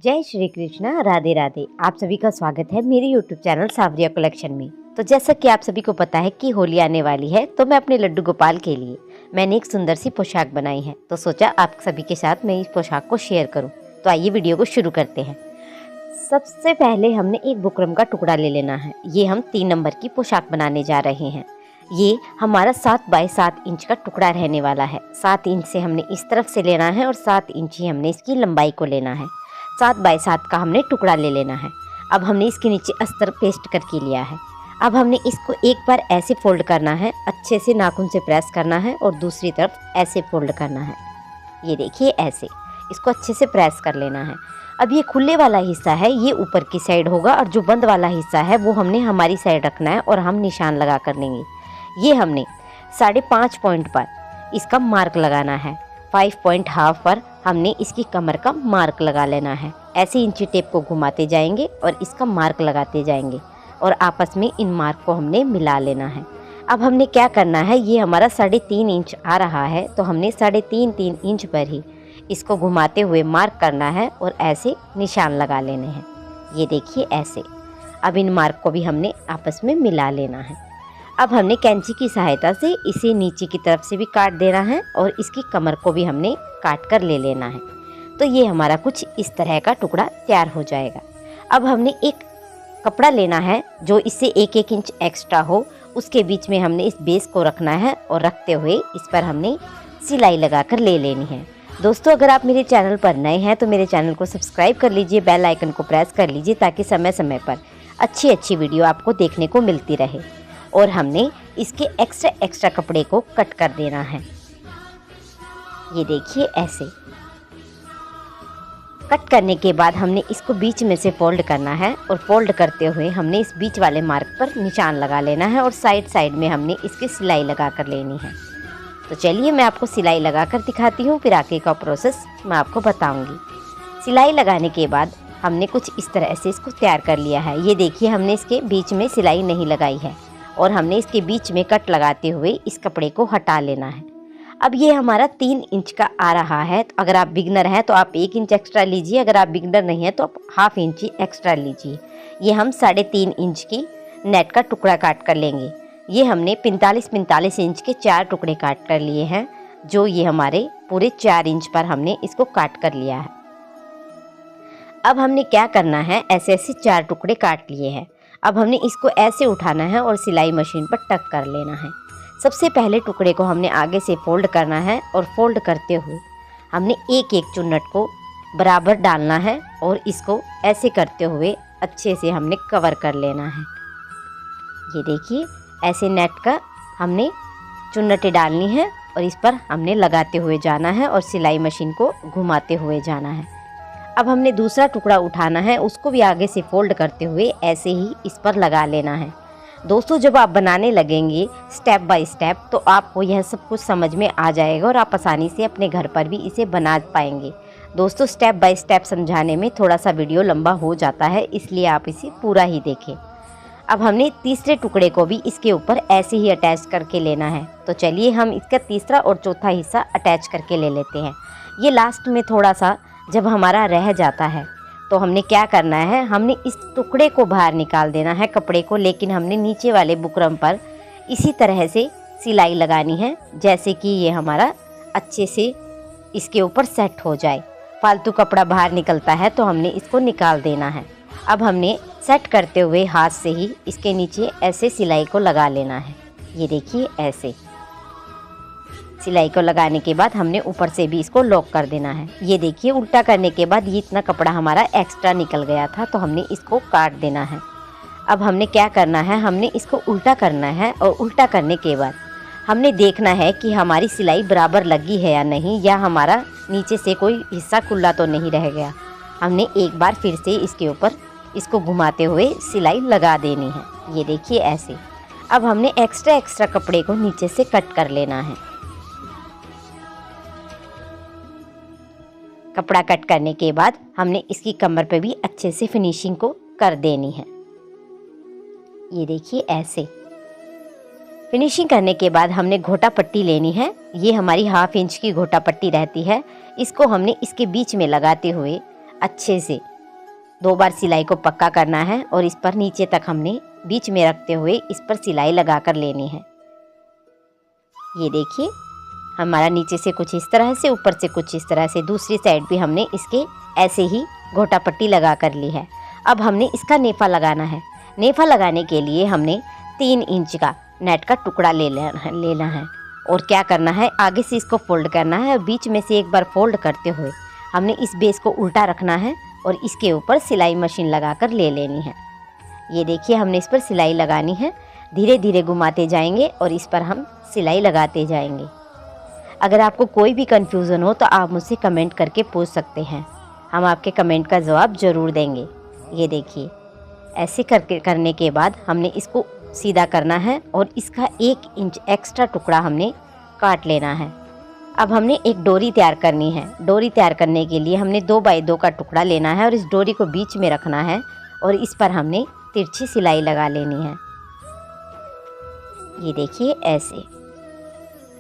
जय श्री कृष्णा, राधे राधे। आप सभी का स्वागत है मेरे YouTube चैनल सावरिया कलेक्शन में। तो जैसा कि आप सभी को पता है कि होली आने वाली है, तो मैं अपने लड्डू गोपाल के लिए मैंने एक सुंदर सी पोशाक बनाई है। तो सोचा आप सभी के साथ मैं इस पोशाक को शेयर करूं। तो आइए वीडियो को शुरू करते हैं। सबसे पहले हमने एक बुकरम का टुकड़ा ले लेना है। ये हम 3 नंबर की पोशाक बनाने जा रहे हैं। ये हमारा 7 बाय 7 इंच का टुकड़ा रहने वाला है। 7 इंच से हमने इस तरफ से लेना है और 7 इंच ही हमने इसकी लंबाई को लेना है। 7 बाय 7 का हमने टुकड़ा ले लेना है। अब हमने इसके नीचे अस्तर पेस्ट करके लिया है। अब हमने इसको एक बार ऐसे फोल्ड करना है, अच्छे से नाखून से प्रेस करना है और दूसरी तरफ ऐसे फोल्ड करना है। ये देखिए ऐसे इसको अच्छे से प्रेस कर लेना है। अब ये खुले वाला हिस्सा है, ये ऊपर की साइड होगा और जो बंद वाला हिस्सा है वो हमने हमारी साइड रखना है और हम निशान लगा कर लेंगे। ये हमने 5.5 पॉइंट पर इसका मार्क लगाना है। 5 पॉइंट हाफ पर हमने इसकी कमर का मार्क लगा लेना है। ऐसे इंची टेप को घुमाते जाएंगे और इसका मार्क लगाते जाएंगे और आपस में इन मार्क को हमने मिला लेना है। अब हमने क्या करना है, ये हमारा 3.5 इंच आ रहा है, तो हमने 3.5 इंच पर ही इसको घुमाते हुए मार्क करना है और ऐसे निशान लगा लेने हैं। ये देखिए ऐसे। अब इन मार्क को भी हमने आपस में मिला लेना है। अब हमने कैंची की सहायता से इसे नीचे की तरफ से भी काट देना है और इसकी कमर को भी हमने काट कर ले लेना है। तो ये हमारा कुछ इस तरह का टुकड़ा तैयार हो जाएगा। अब हमने एक कपड़ा लेना है जो इससे 1-1 इंच एक्स्ट्रा हो, उसके बीच में हमने इस बेस को रखना है और रखते हुए इस पर हमने सिलाई लगा कर ले लेनी है। दोस्तों, अगर आप मेरे चैनल पर नए हैं तो मेरे चैनल को सब्सक्राइब कर लीजिए, बेल आइकन को प्रेस कर लीजिए ताकि समय समय पर अच्छी वीडियो आपको देखने को मिलती रहे। और हमने इसके एक्स्ट्रा कपड़े को कट कर देना है। ये देखिए ऐसे कट करने के बाद हमने इसको बीच में से फोल्ड करना है और फोल्ड करते हुए हमने इस बीच वाले मार्क पर निशान लगा लेना है और साइड में हमने इसकी सिलाई लगा कर लेनी है। तो चलिए मैं आपको सिलाई लगा कर दिखाती हूँ, फिर आगे का प्रोसेस मैं आपको बताऊँगी। सिलाई लगाने के बाद हमने कुछ इस तरह से इसको तैयार कर लिया है। ये देखिए हमने इसके बीच में सिलाई नहीं लगाई है और हमने इसके बीच में कट लगाते हुए इस कपड़े को हटा लेना है। अब ये हमारा 3 इंच का आ रहा है। तो अगर आप बिगनर हैं तो आप 1 इंच एक्स्ट्रा लीजिए, अगर आप बिगनर नहीं हैं तो आप ½ इंच एक्स्ट्रा लीजिए। ये हम 3.5 इंच की नेट का टुकड़ा काट कर लेंगे। ये हमने 45 इंच के 4 टुकड़े काट कर लिए हैं, जो ये हमारे पूरे 4 इंच पर हमने इसको काट कर लिया है। अब हमने क्या करना है, ऐसे 4 टुकड़े काट लिए हैं। अब हमने इसको ऐसे उठाना है और सिलाई मशीन पर टक कर लेना है। सबसे पहले टुकड़े को हमने आगे से फोल्ड करना है और फोल्ड करते हुए हमने एक चुन्नट को बराबर डालना है और इसको ऐसे करते हुए अच्छे से हमने कवर कर लेना है। ये देखिए ऐसे नेट का हमने चुन्नटें डालनी है और इस पर हमने लगाते हुए जाना है और सिलाई मशीन को घुमाते हुए जाना है। अब हमने दूसरा टुकड़ा उठाना है, उसको भी आगे से फोल्ड करते हुए ऐसे ही इस पर लगा लेना है। दोस्तों, जब आप बनाने लगेंगे स्टेप बाय स्टेप तो आपको यह सब कुछ समझ में आ जाएगा और आप आसानी से अपने घर पर भी इसे बना पाएंगे। दोस्तों, स्टेप बाय स्टेप समझाने में थोड़ा सा वीडियो लंबा हो जाता है, इसलिए आप इसे पूरा ही देखें। अब हमने तीसरे टुकड़े को भी इसके ऊपर ऐसे ही अटैच करके लेना है। तो चलिए हम इसका तीसरा और चौथा हिस्सा अटैच करके ले लेते हैं। ये लास्ट में थोड़ा सा जब हमारा रह जाता है तो हमने क्या करना है, हमने इस टुकड़े को बाहर निकाल देना है कपड़े को, लेकिन हमने नीचे वाले बुकरम पर इसी तरह से सिलाई लगानी है जैसे कि ये हमारा अच्छे से इसके ऊपर सेट हो जाए। फालतू कपड़ा बाहर निकलता है तो हमने इसको निकाल देना है। अब हमने सेट करते हुए हाथ से ही इसके नीचे ऐसे सिलाई को लगा लेना है। ये देखिए ऐसे सिलाई को लगाने के बाद हमने ऊपर से भी इसको लॉक कर देना है। ये देखिए उल्टा करने के बाद ये इतना कपड़ा हमारा एक्स्ट्रा निकल गया था, तो हमने इसको काट देना है। अब हमने क्या करना है, हमने इसको उल्टा करना है और उल्टा करने के बाद हमने देखना है कि हमारी सिलाई बराबर लगी है या नहीं, या हमारा नीचे से कोई हिस्सा खुला तो नहीं रह गया। हमने एक बार फिर से इसके ऊपर इसको घुमाते हुए सिलाई लगा देनी है। ये देखिए ऐसे। अब हमने एक्स्ट्रा कपड़े को नीचे से कट कर लेना है। कपड़ा कट करने के बाद हमने इसकी कमर पे भी अच्छे से फिनिशिंग को कर देनी है। ये देखिए ऐसे फिनिशिंग करने के बाद हमने घोटा पट्टी लेनी है। ये हमारी ½ इंच की घोटा पट्टी रहती है। इसको हमने इसके बीच में लगाते हुए अच्छे से 2 बार सिलाई को पक्का करना है और इस पर नीचे तक हमने बीच में रखते हुए इस पर सिलाई लगा कर लेनी है। ये देखिए हमारा नीचे से कुछ इस तरह से, ऊपर से कुछ इस तरह से, दूसरी साइड भी हमने इसके ऐसे ही गोटा पट्टी लगा कर ली है। अब हमने इसका नेफा लगाना है। नेफा लगाने के लिए हमने 3 इंच का नेट का टुकड़ा लेना है और क्या करना है, आगे से इसको फोल्ड करना है और बीच में से एक बार फोल्ड करते हुए हमने इस बेस को उल्टा रखना है और इसके ऊपर सिलाई मशीन लगा कर ले लेनी है। ये देखिए हमने इस पर सिलाई लगानी है, धीरे धीरे घुमाते जाएंगे और इस पर हम सिलाई लगाते जाएंगे। अगर आपको कोई भी कन्फ्यूज़न हो तो आप मुझसे कमेंट करके पूछ सकते हैं, हम आपके कमेंट का जवाब ज़रूर देंगे। ये देखिए ऐसे करने के बाद हमने इसको सीधा करना है और इसका 1 इंच एक्स्ट्रा टुकड़ा हमने काट लेना है। अब हमने एक डोरी तैयार करनी है। डोरी तैयार करने के लिए हमने 2 बाई 2 का टुकड़ा लेना है और इस डोरी को बीच में रखना है और इस पर हमने तिरछी सिलाई लगा लेनी है। ये देखिए ऐसे,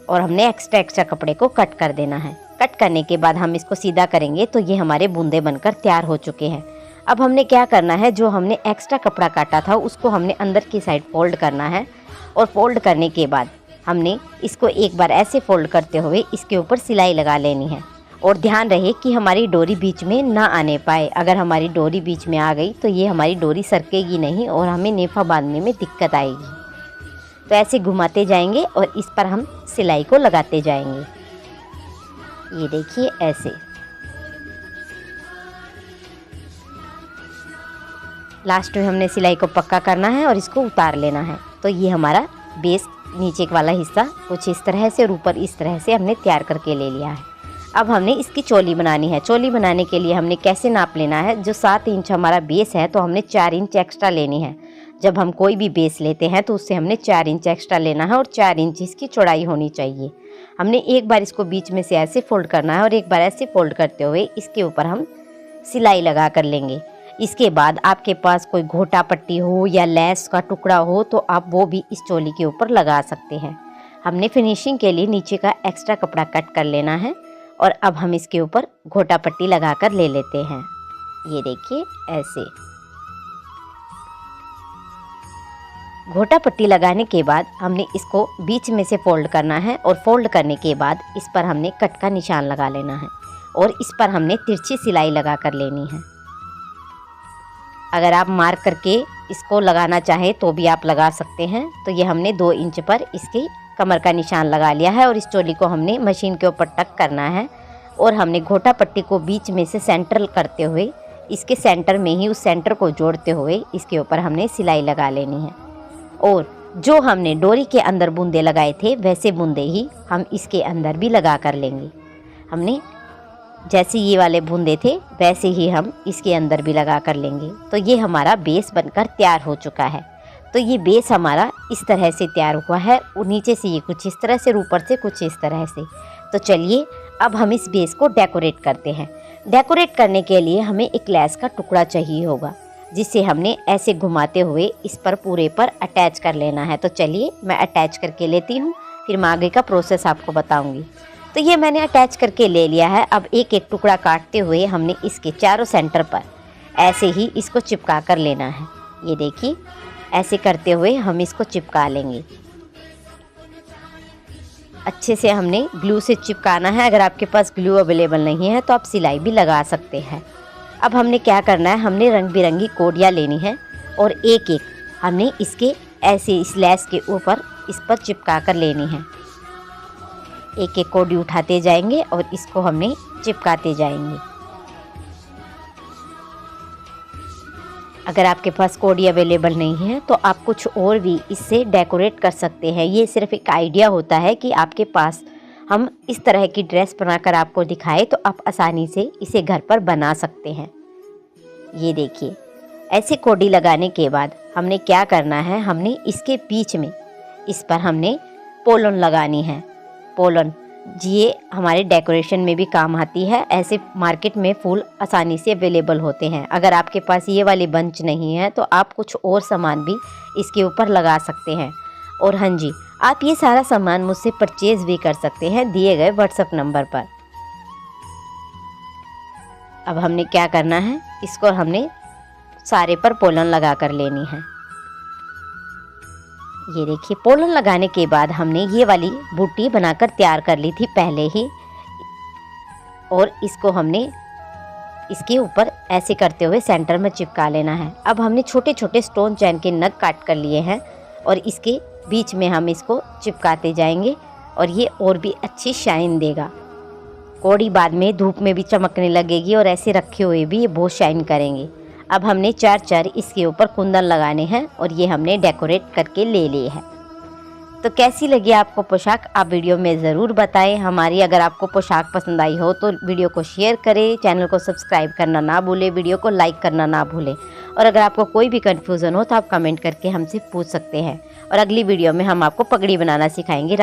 और हमने एक्स्ट्रा कपड़े को कट कर देना है। कट करने के बाद हम इसको सीधा करेंगे तो ये हमारे बूंदे बनकर तैयार हो चुके हैं। अब हमने क्या करना है, जो हमने एक्स्ट्रा कपड़ा काटा था उसको हमने अंदर की साइड फोल्ड करना है और फोल्ड करने के बाद हमने इसको एक बार ऐसे फोल्ड करते हुए इसके ऊपर सिलाई लगा लेनी है। और ध्यान रहे कि हमारी डोरी बीच में ना आने पाए। अगर हमारी डोरी बीच में आ गई तो ये हमारी डोरी सरकेगी नहीं और हमें नेफा बांधने में दिक्कत आएगी। तो ऐसे घुमाते जाएंगे और इस पर हम सिलाई को लगाते जाएंगे। ये देखिए ऐसे। लास्ट में हमने सिलाई को पक्का करना है और इसको उतार लेना है। तो ये हमारा बेस नीचे वाला हिस्सा कुछ इस तरह से और ऊपर इस तरह से हमने तैयार करके ले लिया है। अब हमने इसकी चोली बनानी है। चोली बनाने के लिए हमने कैसे नाप लेना है, जो 7 इंच हमारा बेस है तो हमने 4 इंच एक्स्ट्रा लेनी है। जब हम कोई भी बेस लेते हैं तो उससे हमने 4 इंच एक्स्ट्रा लेना है और 4 इंच इसकी चौड़ाई होनी चाहिए। हमने एक बार इसको बीच में से ऐसे फोल्ड करना है और एक बार ऐसे फोल्ड करते हुए इसके ऊपर हम सिलाई लगा कर लेंगे। इसके बाद आपके पास कोई घोटा पट्टी हो या लेस का टुकड़ा हो तो आप वो भी इस चोली के ऊपर लगा सकते हैं। हमने फिनिशिंग के लिए नीचे का एक्स्ट्रा कपड़ा कट कर लेना है और अब हम इसके ऊपर घोटा पट्टी लगा कर ले लेते हैं। ये देखिए ऐसे। घोटा पट्टी लगाने के बाद हमने इसको बीच में से फोल्ड करना है और फोल्ड करने के बाद इस पर हमने कट का निशान लगा लेना है और इस पर हमने तिरछी सिलाई लगा कर लेनी है। अगर आप मार्क करके इसको लगाना चाहें तो भी आप लगा सकते हैं। तो ये हमने 2 इंच पर इसकी कमर का निशान लगा लिया है और इस चोली को हमने मशीन के ऊपर टक करना है और हमने घोटा पट्टी को बीच में से सेंटर करते हुए इसके सेंटर में ही उस सेंटर को जोड़ते हुए इसके ऊपर हमने सिलाई लगा लेनी है। और जो हमने डोरी के अंदर बूंदे लगाए थे वैसे बूंदे ही हम इसके अंदर भी लगा कर लेंगे। हमने जैसे ये वाले बूंदे थे वैसे ही हम इसके अंदर भी लगा कर लेंगे। तो ये हमारा बेस बनकर तैयार हो चुका है। तो ये बेस हमारा इस तरह से तैयार हुआ है और नीचे से ये कुछ इस तरह से, ऊपर से कुछ इस तरह से। तो चलिए अब हम इस बेस को डेकोरेट करते हैं। डेकोरेट करने के लिए हमें एक लेस का टुकड़ा चाहिए होगा जिसे हमने ऐसे घुमाते हुए इस पर पूरे पर अटैच कर लेना है। तो चलिए मैं अटैच करके लेती हूँ, फिर मैं आगे का प्रोसेस आपको बताऊँगी। तो ये मैंने अटैच करके ले लिया है। अब एक एक टुकड़ा काटते हुए हमने इसके चारों सेंटर पर ऐसे ही इसको चिपका कर लेना है। ये देखिए ऐसे करते हुए हम इसको चिपका लेंगे। अच्छे से हमने ग्लू से चिपकाना है। अगर आपके पास ग्लू अवेलेबल नहीं है तो आप सिलाई भी लगा सकते हैं। अब हमने क्या करना है, हमने रंग बिरंगी कोडियाँ लेनी है और एक एक हमने इसके ऐसे इस लेस के ऊपर इस पर चिपका कर लेनी है। एक एक कोडी उठाते जाएंगे और इसको हमने चिपकाते जाएंगे। अगर आपके पास कोडी अवेलेबल नहीं है तो आप कुछ और भी इससे डेकोरेट कर सकते हैं। ये सिर्फ एक आइडिया होता है कि आपके पास हम इस तरह की ड्रेस बनाकर आपको दिखाए तो आप आसानी से इसे घर पर बना सकते हैं। ये देखिए ऐसे कोडी लगाने के बाद हमने क्या करना है, हमने इसके बीच में इस पर हमने पोलन लगानी है। पोलन ये हमारे डेकोरेशन में भी काम आती है। ऐसे मार्केट में फूल आसानी से अवेलेबल होते हैं। अगर आपके पास ये वाली बंच नहीं है तो आप कुछ और सामान भी इसके ऊपर लगा सकते हैं। और हाँ जी, आप ये सारा सामान मुझसे परचेज़ भी कर सकते हैं दिए गए व्हाट्सएप नंबर पर। अब हमने क्या करना है, इसको हमने सारे पर पोलन लगा कर लेनी है। ये देखिए, पोलन लगाने के बाद हमने ये वाली बूटी बनाकर तैयार कर ली थी पहले ही, और इसको हमने इसके ऊपर ऐसे करते हुए सेंटर में चिपका लेना है। अब हमने छोटे छोटे स्टोन चैन के नग काट कर लिए हैं और इसके बीच में हम इसको चिपकाते जाएंगे और ये और भी अच्छी शाइन देगा। कौड़ी बाद में धूप में भी चमकने लगेगी और ऐसे रखे हुए भी ये बहुत शाइन करेंगे। अब हमने 4 इसके ऊपर कुंदन लगाने हैं और ये हमने डेकोरेट करके ले लिए हैं। तो कैसी लगी आपको पोशाक, आप वीडियो में ज़रूर बताएं हमारी। अगर आपको पोशाक पसंद आई हो तो वीडियो को शेयर करें, चैनल को सब्सक्राइब करना ना भूलें, वीडियो को लाइक करना ना भूलें। और अगर आपको कोई भी कन्फ्यूज़न हो तो आप कमेंट करके हमसे पूछ सकते हैं। और अगली वीडियो में हम आपको पगड़ी बनाना सिखाएंगे।